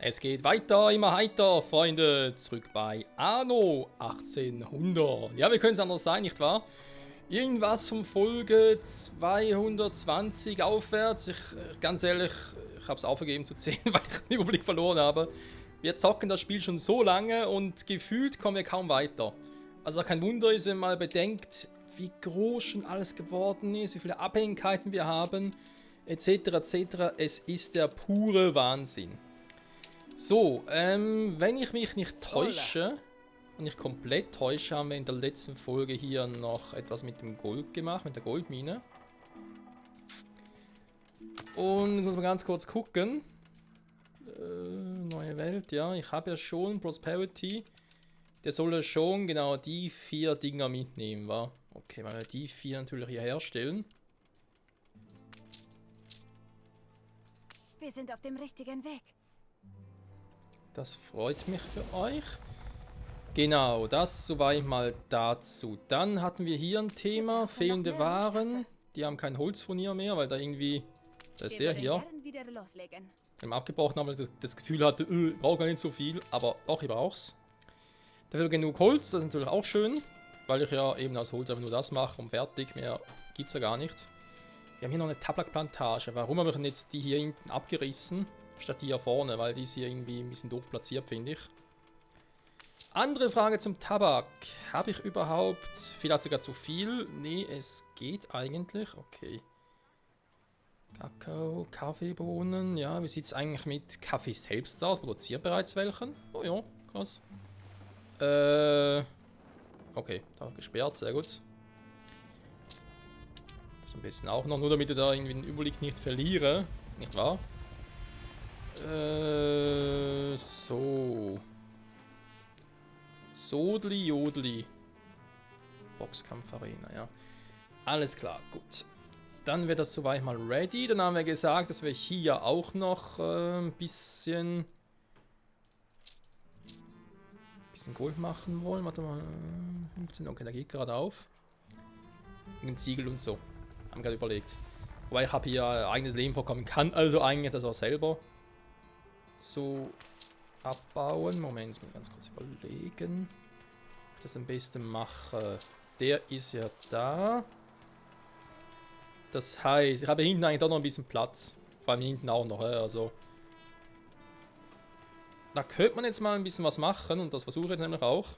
Es geht weiter, immer heiter, Freunde. Zurück bei Anno 1800. Ja, wie können es anders sein, nicht wahr? Irgendwas von Folge 220 aufwärts. Ganz ehrlich, ich habe es aufgegeben zu zählen, weil ich den Überblick verloren habe. Wir zocken das Spiel schon so lange und gefühlt kommen wir kaum weiter. Also kein Wunder ist, wenn man mal bedenkt, wie groß schon alles geworden ist, wie viele Abhängigkeiten wir haben, etc. etc. Es ist der pure Wahnsinn. So, wenn ich mich nicht täusche, und nicht komplett täusche, haben wir in der letzten Folge hier noch etwas mit dem Gold gemacht, mit der Goldmine. Und ich muss mal ganz kurz gucken. Neue Welt, ja, ich habe ja schon Prosperity. Der soll ja schon genau die 4 Dinger mitnehmen, wa? Okay, weil wir die 4 natürlich hier herstellen. Wir sind auf dem richtigen Weg. Das freut mich für euch. Genau, das soweit mal dazu. Dann hatten wir hier ein Thema, fehlende Waren. Die haben kein Holzfurnier mehr, weil da irgendwie... Da ist der hier. Im Abgebrochen haben wir das Gefühl hatte, ich brauche gar nicht so viel, aber doch, ich brauch's. Dafür genug Holz, das ist natürlich auch schön, weil ich ja eben aus Holz einfach nur das mache und fertig, mehr gibt's ja gar nicht. Wir haben hier noch eine Tabakplantage. Warum habe ich denn jetzt die hier hinten abgerissen, statt die hier vorne, weil die ist hier irgendwie ein bisschen doof platziert, finde ich. Andere Frage zum Tabak. Habe ich überhaupt, vielleicht sogar zu viel? Nee, es geht eigentlich. Okay. Kakao, Kaffeebohnen. Ja, wie sieht es eigentlich mit Kaffee selbst aus? Produziert bereits welchen? Oh ja, krass. Okay, da gesperrt, sehr gut. Das am besten auch noch, nur damit ich da irgendwie den Überblick nicht verliere. Nicht wahr? So. Sodli, Jodli. Boxkampf-Arena, ja. Alles klar, gut. Dann wird das soweit mal ready. Dann haben wir gesagt, dass wir hier auch noch ein bisschen Gold machen wollen. Warte mal. 15, okay, der geht gerade auf. Mit Ziegel und so. Haben wir gerade überlegt. Wobei ich habe hier eigenes Leben vorkommen kann, also eigentlich das auch selber so abbauen. Moment, jetzt muss ich ganz kurz überlegen, ob ich das am besten mache. Der ist ja da. Das heißt, ich habe hinten eigentlich doch noch ein bisschen Platz. Vor allem hinten auch noch, also. Da könnte man jetzt mal ein bisschen was machen und das versuche ich jetzt nämlich auch.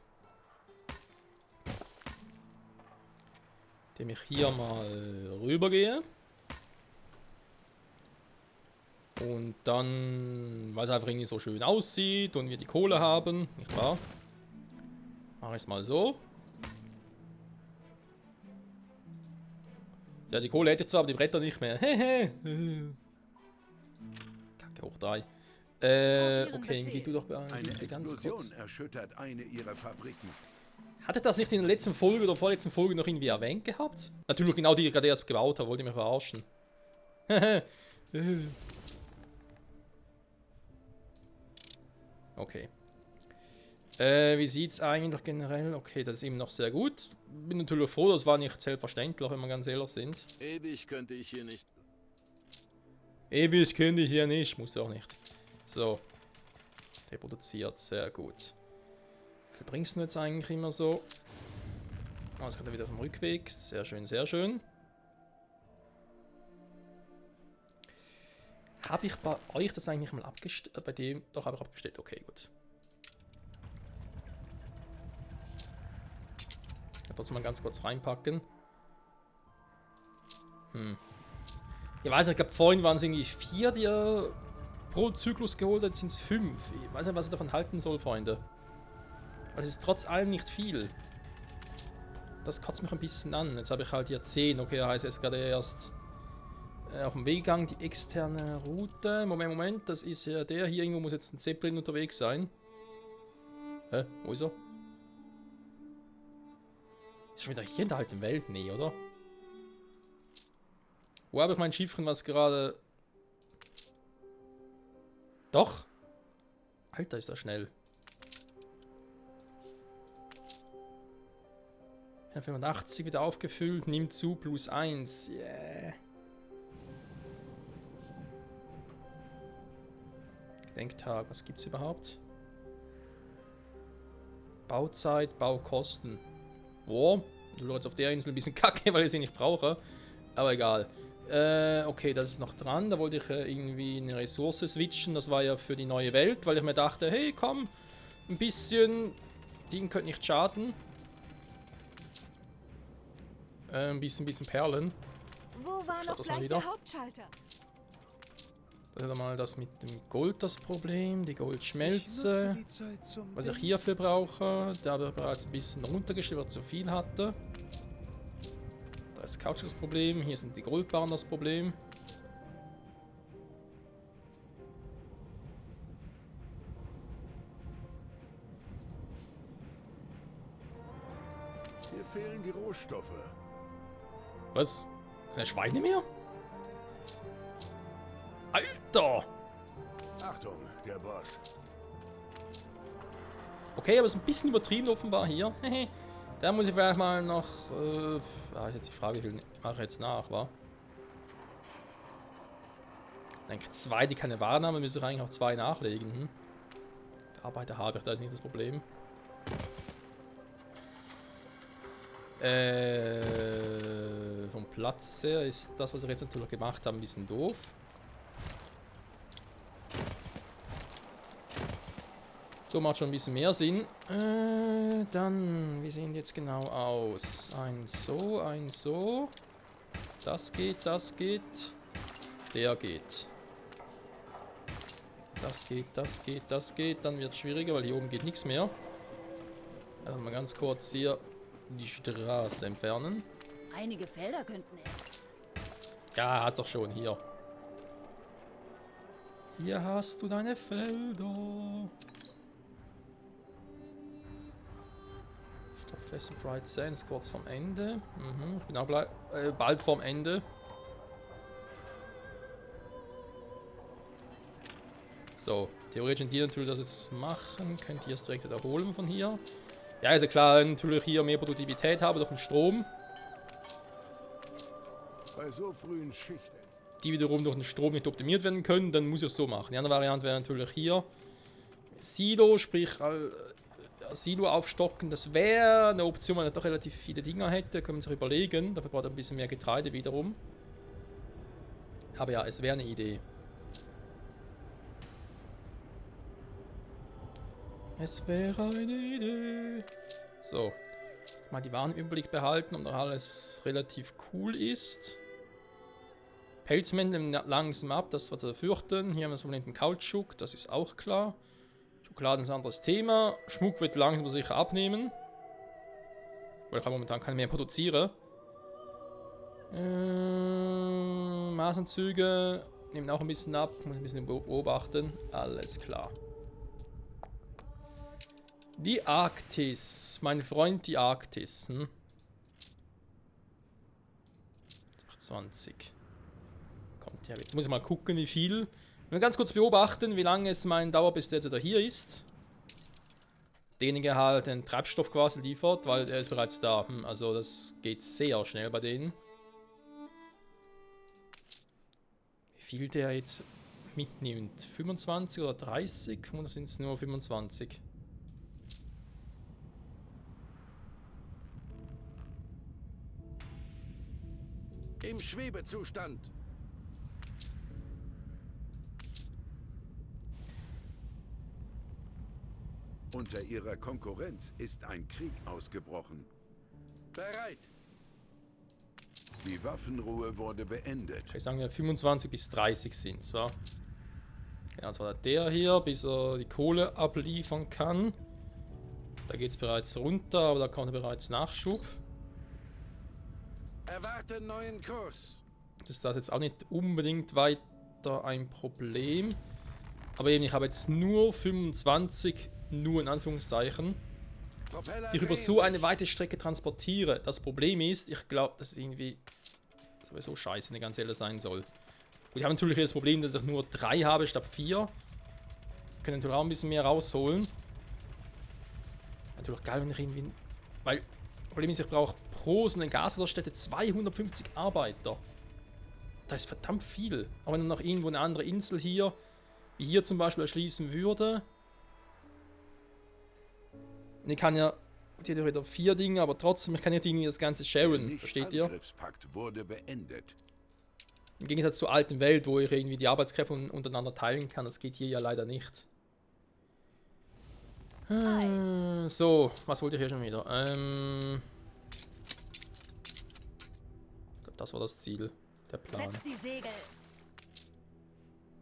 Indem ich hier mal rübergehe. Und dann, weil es einfach irgendwie so schön aussieht und wir die Kohle haben, nicht wahr? Mache ich es mal so. Ja, die Kohle hätte ich zwar, aber die Bretter nicht mehr. Hehe. Kacke hoch 3. Okay, geh du doch bei Eine Explosion erschüttert eine ihrer Fabriken. Hatte das nicht in der letzten Folge oder vorletzten Folge noch irgendwie erwähnt gehabt? Natürlich genau die, die ich gerade erst gebaut habe, wollte ich mich verarschen. Okay. Wie sieht's eigentlich generell? Okay, das ist eben noch sehr gut. Bin natürlich froh, das war nicht selbstverständlich, wenn wir ganz ehrlich sind. Ewig könnte ich hier nicht. Ewig könnte ich hier nicht, muss auch nicht. So. Reproduziert, sehr gut. Wie viel bringst du jetzt eigentlich immer so? Oh, jetzt geht er wieder vom Rückweg. Sehr schön, sehr schön. Habe ich bei euch das eigentlich mal abgestellt? Bei dem? Doch, habe ich abgestellt. Okay, gut. Trotzdem mal ganz kurz reinpacken. Ich weiß nicht, ich glaube vorhin waren es irgendwie 4, die ihr pro Zyklus geholt habt, jetzt sind es 5. Ich weiß nicht, was ich davon halten soll, Freunde. Weil es ist trotz allem nicht viel. Das kotzt mich ein bisschen an. Jetzt habe ich halt hier 10. Okay, das heißt jetzt gerade erst auf dem Weg gegangen, die externe Route. Moment, das ist ja der. Hier irgendwo muss jetzt ein Zeppelin unterwegs sein. Hä? Wo ist er? Ist schon wieder hier in der alten Welt? Nee, oder? Wo habe ich mein Schiffchen, was gerade... Doch! Alter, ist das schnell. Ja, 85 wieder aufgefüllt, nimmt zu, +1. Yeah. Denktag, was gibt's überhaupt? Bauzeit, Baukosten. Boah, du jetzt auf der Insel ein bisschen kacke, weil ich sie nicht brauche. Aber egal. Okay, das ist noch dran. Da wollte ich irgendwie eine Ressource switchen. Das war ja für die neue Welt, weil ich mir dachte, hey, komm, ein bisschen Ding könnte nicht schaden. Ein bisschen Perlen. Wo war noch das mal gleich wieder. der Hauptschalter? Das ist mal das mit dem Gold das Problem, die Goldschmelze. Was ich hierfür brauche, da habe ich bereits ein bisschen runtergeschrieben, weil ich zu viel hatte. Da ist Couch das Problem, hier sind die Goldbarren das Problem. Hier fehlen die Rohstoffe. Was? Keine Schweine mehr? Alter! Achtung, der Boss. Okay, aber es ist ein bisschen übertrieben offenbar hier. Da muss ich vielleicht mal noch... jetzt die Frage, wie viel mache ich jetzt nach, wa? Ich denke, 2, die keine Waren haben, müssen eigentlich auch 2 nachlegen. Hm? Die Arbeiter habe ich, da ist nicht das Problem. Vom Platz her ist das, was wir jetzt natürlich gemacht haben, ein bisschen doof. So macht schon ein bisschen mehr Sinn. Dann, wie sehen die jetzt genau aus? Ein so. Das geht. Der geht. Das geht. Dann wird es schwieriger, weil hier oben geht nichts mehr. Also mal ganz kurz hier die Straße entfernen. Einige Felder könnten... Ja, hast doch schon hier. Hier hast du deine Felder. Stofffest und Bright Sand ist kurz vorm Ende. Ich bin auch bald vorm Ende. So, theoretisch in dir natürlich das jetzt machen. Könnt ihr es direkt wiederholen von hier. Ja, ist ja klar, natürlich hier mehr Produktivität habe durch den Strom. Bei so frühen Schichten. Die wiederum durch den Strom nicht optimiert werden können, dann muss ich es so machen. Die andere Variante wäre natürlich hier Silo, sprich Silo aufstocken. Das wäre eine Option, wenn man doch relativ viele Dinger hätte. Können wir sich überlegen. Dafür braucht er ein bisschen mehr Getreide wiederum. Aber ja, es wäre eine Idee. Es wäre eine Idee. So. Mal die Waren im Überblick behalten, ob noch alles relativ cool ist. Pelzmäntel langsam ab, das war zu befürchten. Hier haben wir das Problem mit dem Kautschuk, das ist auch klar. Schokoladen ist ein anderes Thema. Schmuck wird langsam sicher abnehmen. Weil ich momentan keine mehr produziere. Maßanzüge nehmen auch ein bisschen ab, muss ein bisschen beobachten. Alles klar. Die Arktis, mein Freund, die Arktis. 20. Kommt her. Jetzt muss ich mal gucken, wie viel. Nur ganz kurz beobachten, wie lange es mein Dauerbest jetzt da hier ist. Derjenige halt den Treibstoff quasi liefert, weil er ist bereits da. Also das geht sehr schnell bei denen. Wie viel der jetzt mitnimmt? 25 oder 30? Oder sind es nur 25? Im Schwebezustand. Unter ihrer Konkurrenz ist ein Krieg ausgebrochen. Bereit. Die Waffenruhe wurde beendet. Ich sagen wir 25 bis 30 sind es, wa? Ja, das war der hier, bis er die Kohle abliefern kann. Da geht es bereits runter, aber da kommt bereits Nachschub. Erwarte neuen Kurs. Das ist das jetzt auch nicht unbedingt weiter ein Problem. Aber eben, ich habe jetzt nur 25, nur in Anführungszeichen, die ich über so eine weite Strecke transportiere. Das Problem ist, ich glaube, das ist irgendwie sowieso scheiße, wenn ich ganz ehrlich sein soll. Gut, ich habe natürlich das Problem, dass ich nur 3 habe statt 4. Ich kann natürlich auch ein bisschen mehr rausholen. Natürlich geil, wenn ich irgendwie... Weil, das Problem ist, ich brauche pro so eine Gaswasserstätte 250 Arbeiter. Das ist verdammt viel. Aber wenn dann noch irgendwo eine andere Insel hier wie hier zum Beispiel erschließen würde. Und ich kann ja, die hat ja wieder 4 Dinge, aber trotzdem, ich kann ja irgendwie das ganze sharen, versteht ihr? Nicht-Angriffspakt wurde beendet. Im Gegensatz zur alten Welt, wo ich irgendwie die Arbeitskräfte untereinander teilen kann, das geht hier ja leider nicht. So, was wollte ich hier schon wieder? Ich glaube, das war das Ziel, der Plan. Setz die Segel.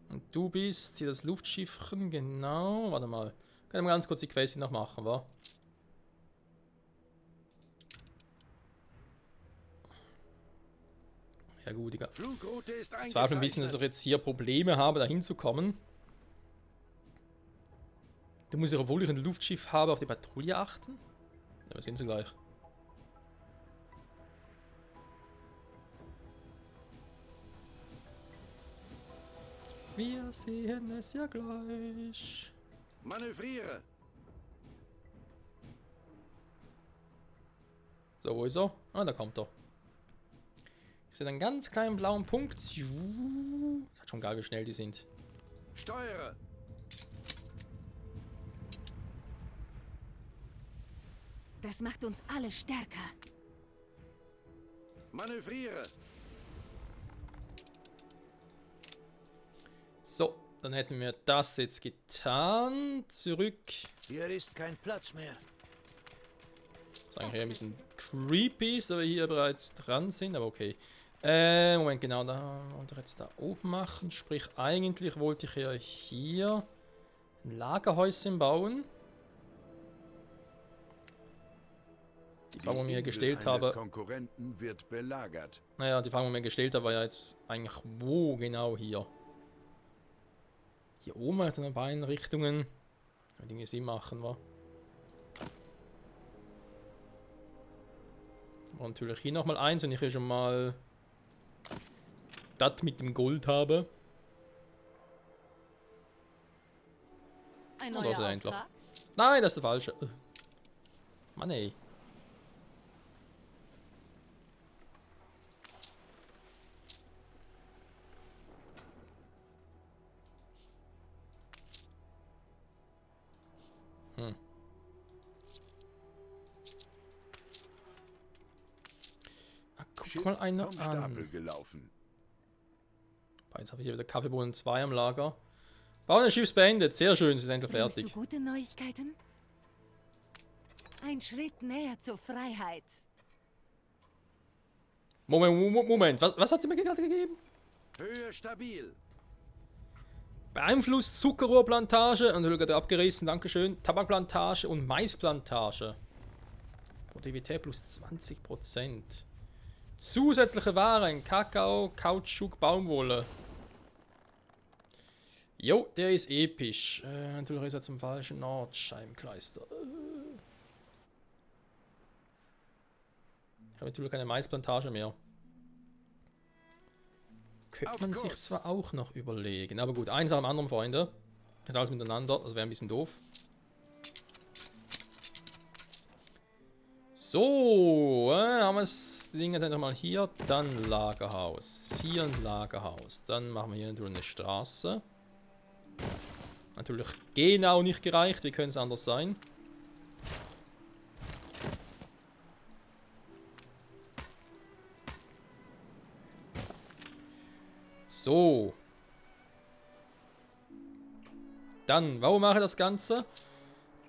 Und du bist hier das Luftschiffchen, genau. Warte mal. Können wir ganz kurz die Quest noch machen, wa? Ja gut, ich Flugroute ist zweifle ein bisschen, dass ich jetzt hier Probleme habe, da hinzukommen. Du musst ja, obwohl ich ein Luftschiff habe, auf die Patrouille achten. Ja, wir sehen sie gleich. Wir sehen es ja gleich. Manövriere. So, wo ist er? Ah, da kommt er. Ich sehe einen ganz kleinen blauen Punkt. Das hat schon geil, wie schnell die sind. Steuere. Das macht uns alle stärker. Manövriere. So, dann hätten wir das jetzt getan. Zurück. Hier ist kein Platz mehr. Das ist eigentlich eher ein bisschen creepy, dass wir hier bereits dran sind, aber okay. Moment, genau, da wollte ich jetzt da oben machen. Sprich, eigentlich wollte ich ja hier ein Lagerhäuschen bauen. Die Frage, die ich mir gestellt habe. Konkurrenten wird belagert. Naja, die Frage, die ich mir gestellt habe, war ja jetzt eigentlich, wo genau hier? Hier oben hat er in beiden Richtungen. Die Dinge Sinn machen, wa? Aber natürlich hier nochmal eins, wenn ich hier schon mal das mit dem Gold habe. Ein Das neuer ist einfach. Auftrag. Nein, das ist der falsche. Mann ey. Guck mal einer vom Stapel an. gelaufen. Jetzt habe ich hier wieder Kaffeebohnen 2 am Lager. Bauen des Schiffs beendet. Sehr schön, sie sind endlich Bringst fertig. du gute Neuigkeiten? Ein Schritt näher zur Freiheit. Moment. Was hat sie mir gerade gegeben? Höhe stabil. Beeinflusst Zuckerrohrplantage, und gerade abgerissen, dankeschön. Tabakplantage und Maisplantage. Produktivität plus 20%. Zusätzliche Waren, Kakao, Kautschuk, Baumwolle. Jo, der ist episch. Natürlich ist er zum falschen Ort, Scheibenkleister. Ich habe natürlich keine Maisplantage mehr. Könnte man sich zwar auch noch überlegen, aber gut, eins nach dem anderen, Freunde. Nicht alles miteinander, das wäre ein bisschen doof. So, haben wir das Ding jetzt einfach mal hier, dann Lagerhaus. Hier ein Lagerhaus. Dann machen wir hier natürlich eine Straße. Natürlich genau nicht gereicht, wie könnte es anders sein? So. Dann, warum mache ich das Ganze?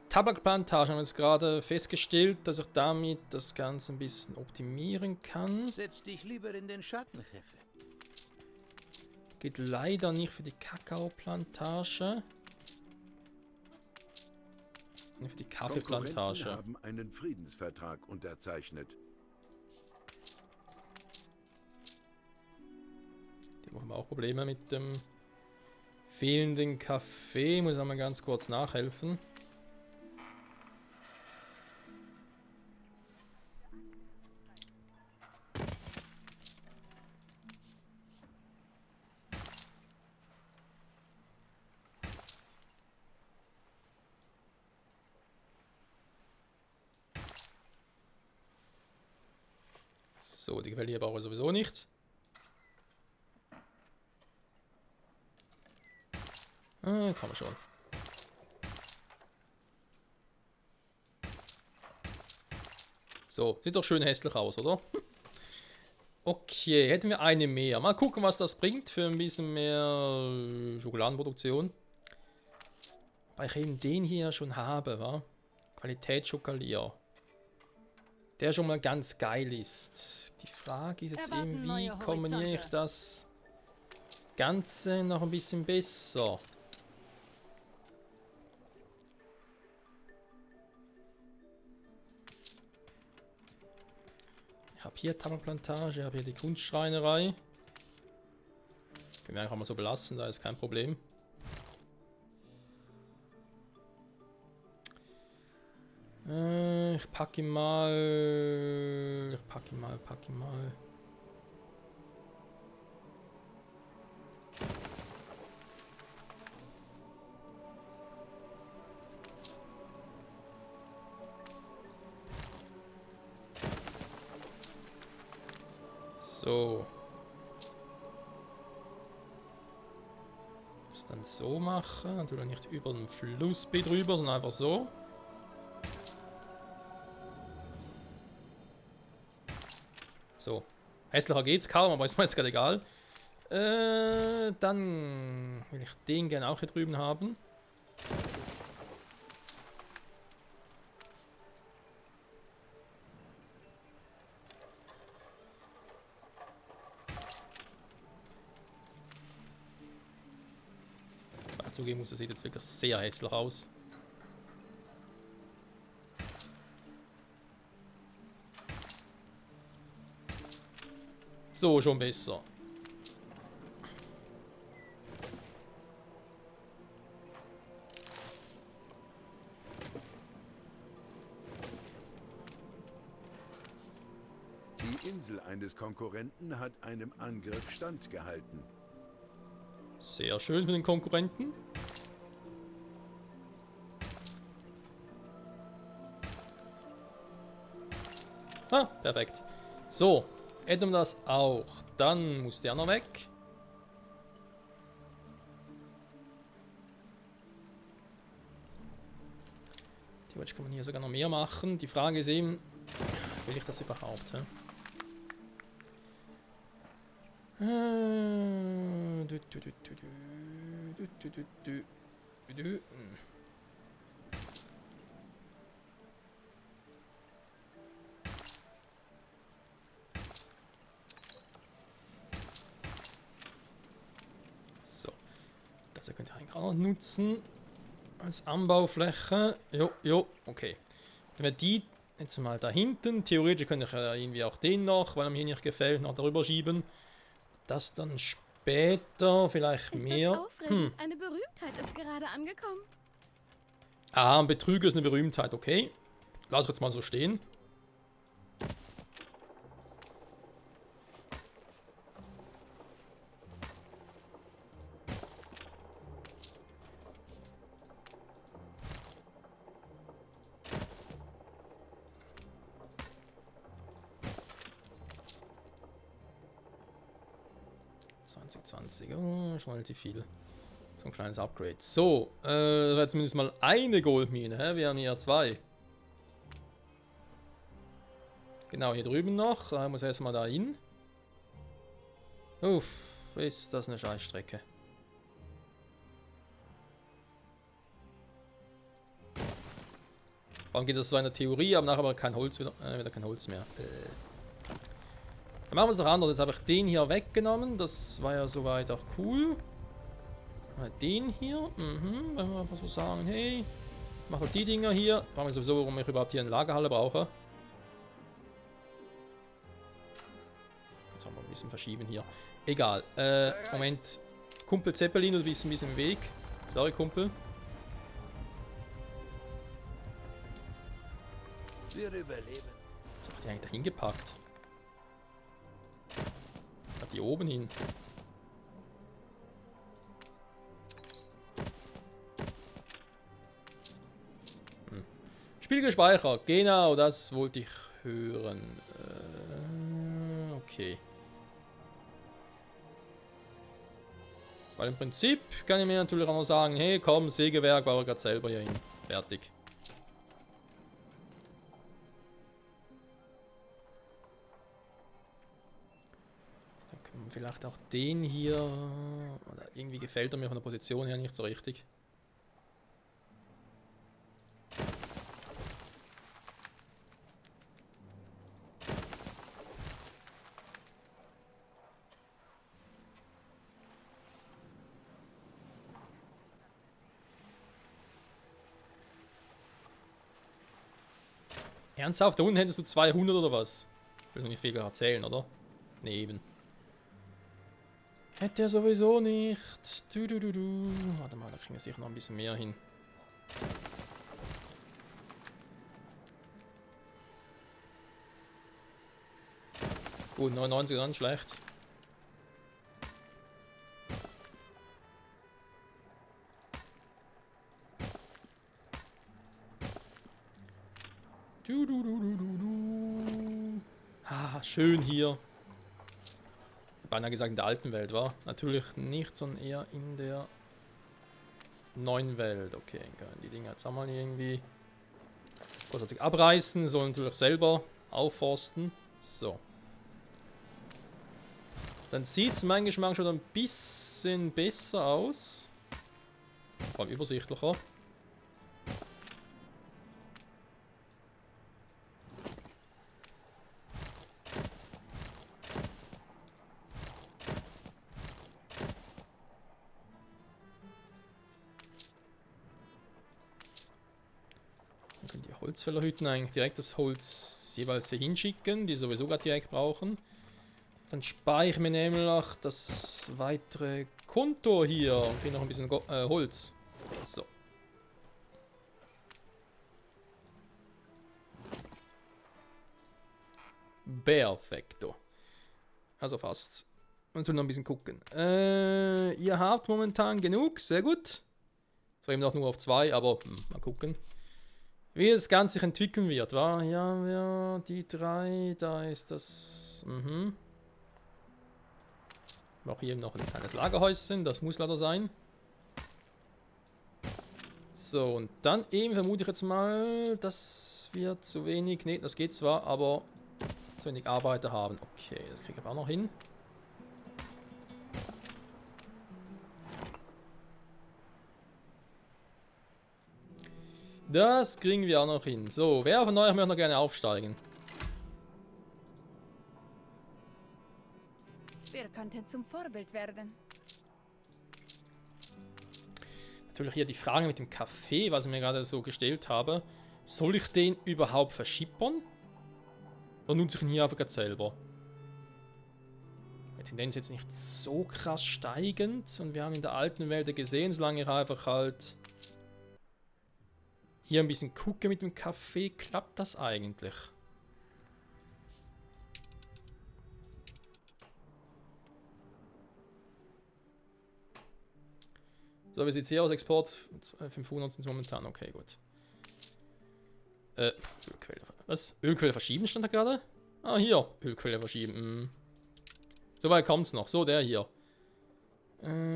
Tabakplantage haben wir jetzt gerade festgestellt, dass ich damit das Ganze ein bisschen optimieren kann. Setz dich lieber in den Schatten, Chefe. Geht leider nicht für die Kakaoplantage. Nur für die Konkurrenten Kaffeeplantage. haben einen Friedensvertrag unterzeichnet. Die haben auch Probleme mit dem fehlenden Kaffee. Muss ich mal ganz kurz nachhelfen. So, die Quelle hier brauche ich sowieso nicht. Kann man schon. So, sieht doch schön hässlich aus, oder? Okay, hätten wir eine mehr. Mal gucken, was das bringt für ein bisschen mehr Schokoladenproduktion. Weil ich eben den hier schon habe, wa? Qualitätsschokalier. Der schon mal ganz geil ist. Die Frage ist jetzt eben, wie kombiniere ich das Ganze noch ein bisschen besser? Ich habe hier Tabakplantage, ich habe hier die Kunstschreinerei. Können wir einfach mal so belassen, da ist kein Problem. Ich packe ihn mal. Packe ihn mal. So. Das dann so machen. Natürlich nicht über den Flussbett drüber, sondern einfach so. So. Hässlicher geht's kaum, aber ist mir jetzt gerade egal. Dann will ich den gerne auch hier drüben haben. Zugeben muss, das sieht jetzt wirklich sehr hässlich aus. So, schon besser. Die Insel eines Konkurrenten hat einem Angriff standgehalten. Sehr schön für den Konkurrenten. Ah, perfekt. So, hätten wir das auch. Dann muss der noch weg. Theoretisch kann man hier sogar noch mehr machen. Die Frage ist eben, will ich das überhaupt? Hä? So, das könnt ihr eigentlich auch noch nutzen als Anbaufläche. Jo, okay. Wenn wir die jetzt mal da hinten, theoretisch könnte ich ja irgendwie auch den noch, weil er mir hier nicht gefällt, noch darüber schieben. Das dann später vielleicht mehr. Das aufregend? Eine Berühmtheit ist gerade angekommen. Ah, ein Betrüger ist eine Berühmtheit, okay. Lass jetzt mal so stehen. Oh, schon relativ viel. So ein kleines Upgrade. So, das war zumindest mal eine Goldmine, hä? Wir haben hier zwei. Genau, hier drüben noch. Da muss erstmal da hin. Uff, ist das eine Scheißstrecke. Warum geht das zwar in der Theorie, aber nachher aber kein Holz wieder kein Holz mehr. Dann machen wir es noch anders. Jetzt habe ich den hier weggenommen. Das war ja soweit auch cool. Mal den hier. Wenn wir einfach so sagen, hey, mach doch die Dinger hier. Fragen wir sowieso, warum ich überhaupt hier eine Lagerhalle brauche. Jetzt haben wir ein bisschen verschieben hier. Egal. Moment. Kumpel Zeppelin, du bist ein bisschen im Weg. Sorry, Kumpel. Wir überleben. Was hat die eigentlich da hingepackt? Die oben hin. Spiel gespeichert. Genau, das wollte ich hören. Okay. Weil im Prinzip kann ich mir natürlich auch noch sagen, hey komm, Sägewerk baue ich gerade selber hier hin. Fertig. Dann können wir vielleicht auch den hier... Oder irgendwie gefällt er mir von der Position her nicht so richtig. Ernsthaft? Da unten hättest du 200 oder was? Ich will noch nicht viel erzählen, oder? Nee, eben. Hätte er sowieso nicht. Warte mal, da kriegen wir sicher noch ein bisschen mehr hin. Gut, 99 dann schlecht. Ah, schön hier. Beinahe gesagt in der alten Welt, war. Natürlich nicht, sondern eher in der neuen Welt. Okay, können die Dinger jetzt auch mal irgendwie großartig abreißen. Sollen natürlich selber aufforsten. So. Dann sieht es meinem Geschmack schon ein bisschen besser aus. Vor allem übersichtlicher. Holzfällerhütten eigentlich direkt das Holz jeweils hier hinschicken, die sowieso gerade direkt brauchen. Dann spare ich mir nämlich das weitere Konto hier und kriege noch ein bisschen Holz. So. Perfekto. Also fast. Und noch ein bisschen gucken. Ihr habt momentan genug, sehr gut. Zwar eben noch nur auf 2, aber mal gucken. Wie das Ganze sich entwickeln wird, wa? Ja, die 3, da ist das... Auch hier noch ein kleines Lagerhäuschen, das muss leider sein. So, und dann eben vermute ich jetzt mal, dass wir zu wenig... Ne, das geht zwar, aber zu wenig Arbeiter haben. Okay, das kriege ich auch noch hin. Das kriegen wir auch noch hin. So, wer von euch möchte noch gerne aufsteigen? Wir könnten zum Vorbild werden. Natürlich hier die Frage mit dem Kaffee, was ich mir gerade so gestellt habe. Soll ich den überhaupt verschippern? Oder nutze ich ihn hier einfach gerade selber? Die Tendenz jetzt nicht so krass steigend. Und wir haben in der alten Welt gesehen, solange ich einfach halt... Hier ein bisschen gucke mit dem Kaffee, klappt das eigentlich? So, wie sieht es hier aus? Export 500 sind es momentan. Okay, gut. Ölquelle. Was? Ölquelle verschieben stand da gerade? Ah, hier. Ölquelle verschieben. So weit kommt es noch. So, der hier.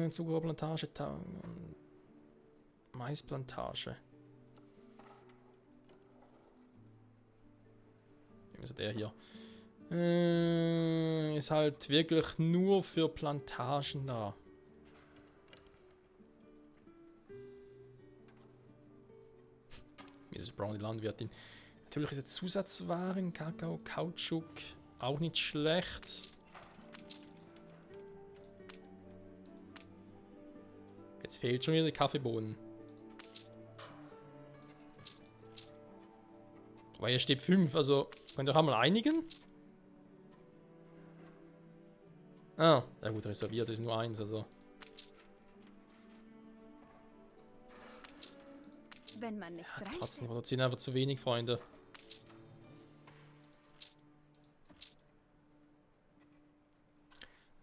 Zuckerrohrplantage, Maisplantage. Also der hier. Ist halt wirklich nur für Plantagen da. Mrs. Brown, die Landwirtin. Natürlich ist Zusatzwaren, Kakao, Kautschuk, auch nicht schlecht. Jetzt fehlt schon wieder die Kaffeebohnen. Aber hier steht 5, also könnt ihr auch mal einigen? Ah, ja gut, reserviert ist nur 1, also. Wenn man nichts reicht. Trotzdem produzieren einfach zu wenig, Freunde.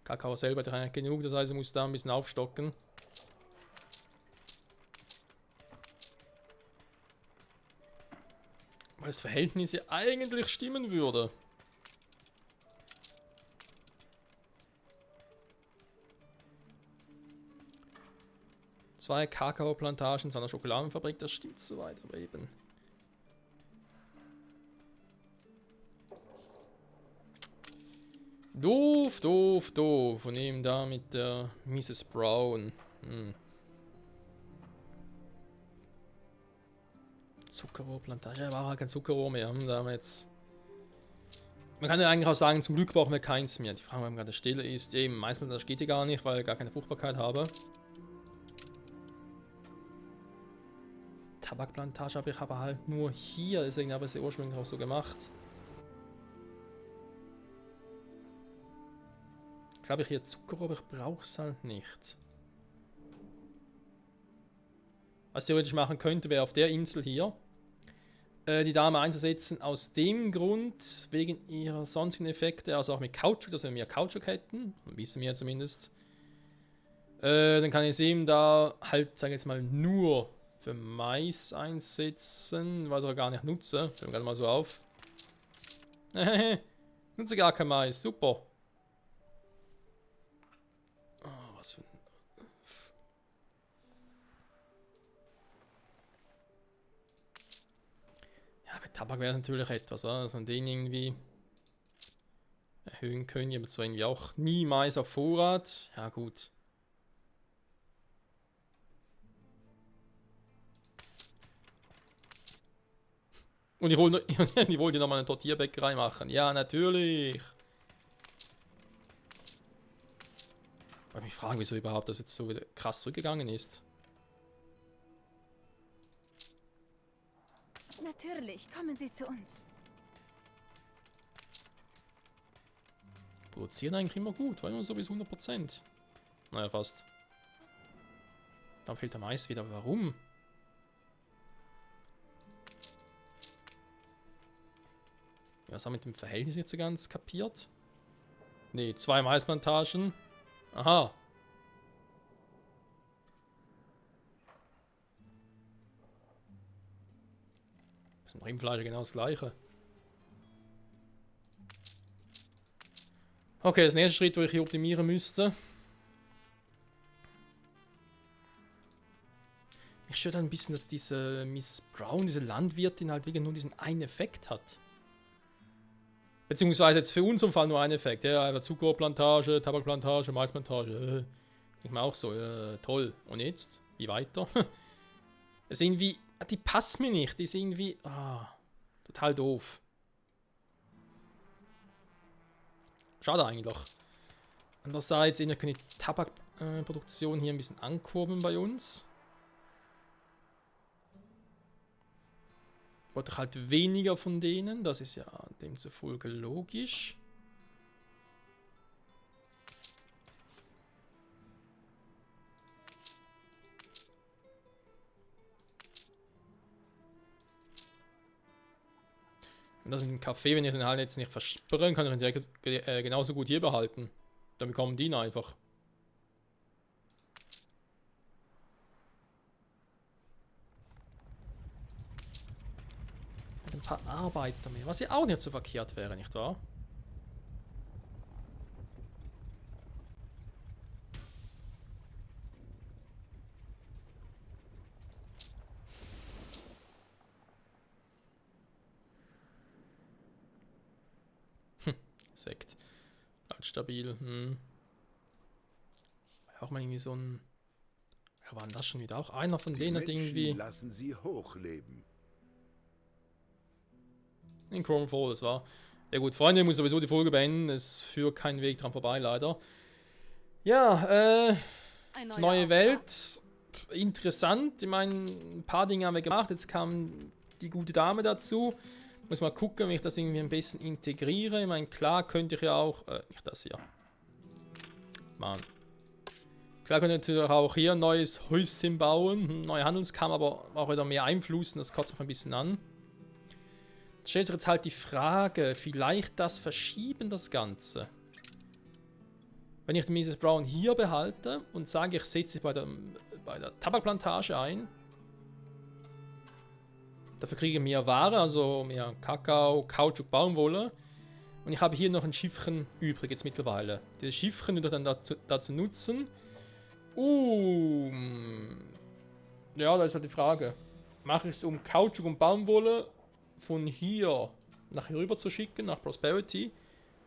Kakao selber hat eigentlich genug, das heißt, ich muss da ein bisschen aufstocken. Weil das Verhältnis ja eigentlich stimmen würde. 2 Kakaoplantagen, 2 Schokoladenfabrik, das stimmt soweit, aber eben. Doof, doof, doof. Und eben da mit der Mrs. Brown. Zuckerrohrplantage. Ja, war halt kein Zuckerrohr mehr. Da haben wir jetzt. Man kann ja eigentlich auch sagen, zum Glück brauchen wir keins mehr. Die Frage, warum gerade Stille ist. Eben, Maisplantage geht ja gar nicht, weil ich gar keine Fruchtbarkeit habe. Tabakplantage habe ich aber halt nur hier. Deswegen habe ich sie ursprünglich auch so gemacht. Ich glaube, ich hier Zucker, aber ich brauche es halt nicht. Was ich theoretisch machen könnte, wäre auf der Insel hier die Dame einzusetzen. Aus dem Grund, wegen ihrer sonstigen Effekte, also auch mit Kautschuk, dass wir mehr Kautschuk hätten. Wissen wir zumindest. Dann kann ich es eben da halt, sage ich jetzt mal, nur für Mais einsetzen, was ich auch gar nicht nutze. Fällt mir gerade mal so auf. Nutze gar kein Mais, super. Was für ein... Ja, bei Tabak wäre es natürlich etwas, oder? Dass man den irgendwie erhöhen können. Ich habe zwar irgendwie auch nie Mais auf Vorrat. Ja, gut. Und ich wollte noch mal eine Tortillabäckerei machen. Ja, natürlich. Ich mich fragen, wieso überhaupt das jetzt so wieder krass zurückgegangen ist. Natürlich, kommen Sie zu uns. Produzieren eigentlich immer gut, war immer so bis 100%. Naja, fast. Dann fehlt der Mais wieder. Warum? Ja, was haben wir mit dem Verhältnis jetzt so ganz kapiert? Ne, 2 Maisplantagen. Aha. Das ist im Rindfleisch genau das gleiche. Okay, das nächste Schritt, wo ich hier optimieren müsste. Mich stört halt ein bisschen, dass diese Mrs. Brown, diese Landwirtin, halt wirklich nur diesen einen Effekt hat. Beziehungsweise jetzt für unseren Fall nur ein Effekt. Ja, einfach Zuckerplantage, Tabakplantage, Maisplantage. Ich mir auch so, toll. Und jetzt? Wie weiter? Es ist irgendwie, die passt mir nicht. Die ist irgendwie, total doof. Schade eigentlich. Andererseits, wir können die Tabakproduktion hier ein bisschen ankurbeln bei uns. Wollte ich halt weniger von denen, das ist ja demzufolge logisch. Und das mit dem Kaffee, wenn ich den halt jetzt nicht versperren kann, ich den genauso gut hier behalten. Dann bekommen die ihn einfach. Ein paar Arbeiter mehr, was ja auch nicht so verkehrt wäre, nicht wahr? Sekt. Ganz stabil. Auch mal irgendwie so ein... Wer war denn das schon wieder? Auch einer von denen hat irgendwie... Lassen sie hochleben. In Chrome Fall, das war. Ja gut, Freunde, ich muss sowieso die Folge beenden. Es führt kein Weg dran vorbei, leider. Ja, neue Welt. Interessant. Ich meine, ein paar Dinge haben wir gemacht. Jetzt kam die gute Dame dazu. Muss mal gucken, wie ich das irgendwie ein bisschen integriere. Ich meine, klar könnte ich ja auch... nicht das hier. Mann. Klar könnte ich natürlich auch hier ein neues Häuschen bauen. Neue Handelskammer, aber auch wieder mehr einflussen. Das kotzt mich ein bisschen an. Stellt sich jetzt halt die Frage, vielleicht das Verschieben, das Ganze. Wenn ich die Mrs. Brown hier behalte und sage, ich setze sie bei der Tabakplantage ein, dafür kriege ich mehr Ware, also mehr Kakao, Kautschuk, Baumwolle. Und ich habe hier noch ein Schiffchen übrig jetzt mittlerweile. Dieses Schiffchen würde ich dann dazu nutzen, Ja, da ist halt die Frage. Mache ich es, um Kautschuk und Baumwolle von hier nach hier rüber zu schicken, nach Prosperity.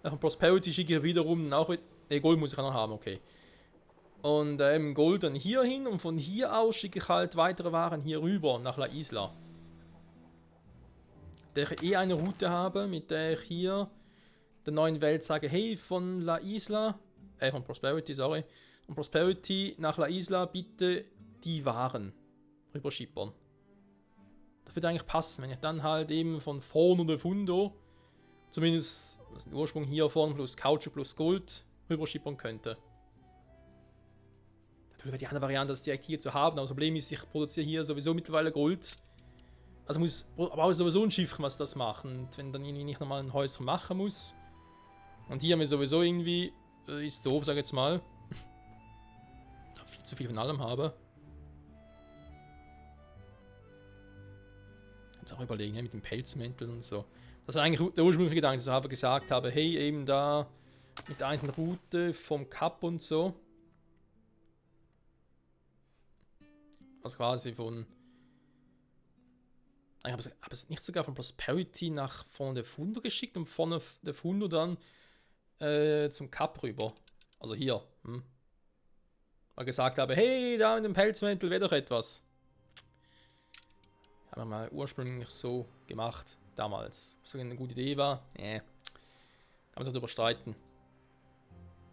Nach Prosperity schicke ich wiederum auch... Gold muss ich auch noch haben, okay. Und eben Gold dann hier hin und von hier aus schicke ich halt weitere Waren hier rüber nach La Isla. Der ich eine Route habe, mit der ich hier der neuen Welt sage, hey, von La Isla, von Prosperity, sorry, von Prosperity nach La Isla bitte die Waren rüberschippern. Das würde eigentlich passen, wenn ich dann halt eben von vorn oder Fundo, zumindest den Ursprung hiervon plus Kautschuk plus Gold, rüberschippern könnte. Natürlich wäre die andere Variante, das direkt hier zu haben, aber das Problem ist, ich produziere hier sowieso mittlerweile Gold. Also brauche ich sowieso ein Schiff, was das macht. Und wenn dann irgendwie nicht nochmal ein Häuschen machen muss. Und hier haben wir sowieso irgendwie, ist doof, sag ich jetzt mal. Viel zu viel von allem habe. Jetzt auch überlegen, mit dem Pelzmäntel und so. Das ist eigentlich der ursprüngliche Gedanke, dass ich aber gesagt habe, hey, eben da mit der einen Route vom Kap und so. Also quasi von... Ich habe es nicht sogar von Prosperity nach vorne der Fundo geschickt und von der Fundo dann zum Kap rüber. Also hier. Weil gesagt habe, hey, da in dem Pelzmäntel wäre doch etwas. Haben wir mal ursprünglich so gemacht, damals. Ob es eine gute Idee war? Kann man sich darüber streiten.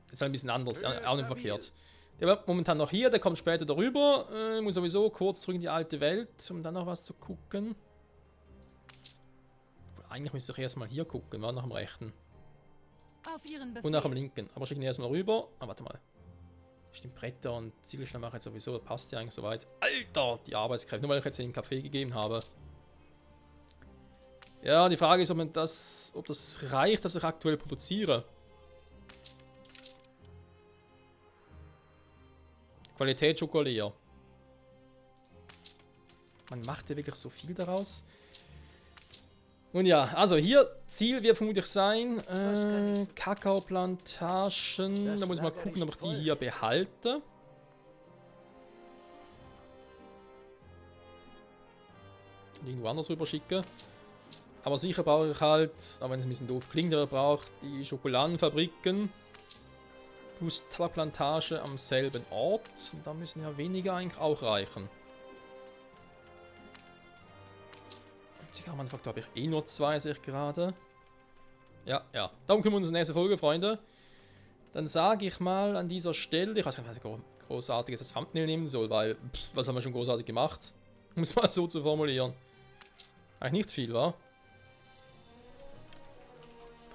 Das ist halt ein bisschen anders, auch nicht verkehrt. Der war momentan noch hier, der kommt später darüber. Muss sowieso kurz zurück in die alte Welt, um dann noch was zu gucken. Eigentlich müsste ich erstmal hier gucken, war nach dem rechten. Auf Ihren Befehl. Und nach dem linken. Aber schicken wir erstmal rüber. Ah, warte mal. Stimmt, Bretter und Ziegelsteine mache ich jetzt sowieso. Das passt ja eigentlich soweit. Alter, die Arbeitskräfte. Nur weil ich jetzt den Kaffee gegeben habe. Ja, die Frage ist, ob das reicht, was ich aktuell produziere. Qualität Schokolade. Man macht ja wirklich so viel daraus. Und ja, also hier Ziel wird vermutlich sein, Kakaoplantagen, da muss ich mal gucken, ob ich die hier behalte. Und irgendwo anders rüber schicke. Aber sicher brauche ich halt, auch wenn es ein bisschen doof klingt, aber brauche die Schokoladenfabriken plus Tabakplantage am selben Ort. Und da müssen ja weniger eigentlich auch reichen. Zigarrenmanufaktur habe ich eh nur 2, sehe ich gerade. Ja. Darum kümmern wir uns in der nächsten Folge, Freunde. Dann sage ich mal an dieser Stelle, ich weiß nicht, was ich großartiges als Thumbnail nehmen soll, weil, was haben wir schon großartig gemacht? Um es mal so zu formulieren. Eigentlich nicht viel, wa?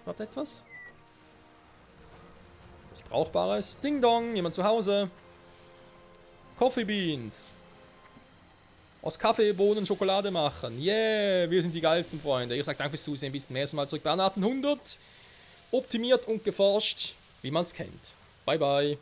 Hat etwas? Was Brauchbares? Ding Dong, jemand zu Hause. Coffee Beans. Aus Kaffee, Bohnen, Schokolade machen. Yeah, wir sind die geilsten Freunde. Ich sage danke fürs Zusehen. Bis zum nächsten Mal zurück bei 1800. Optimiert und geforscht, wie man es kennt. Bye, bye.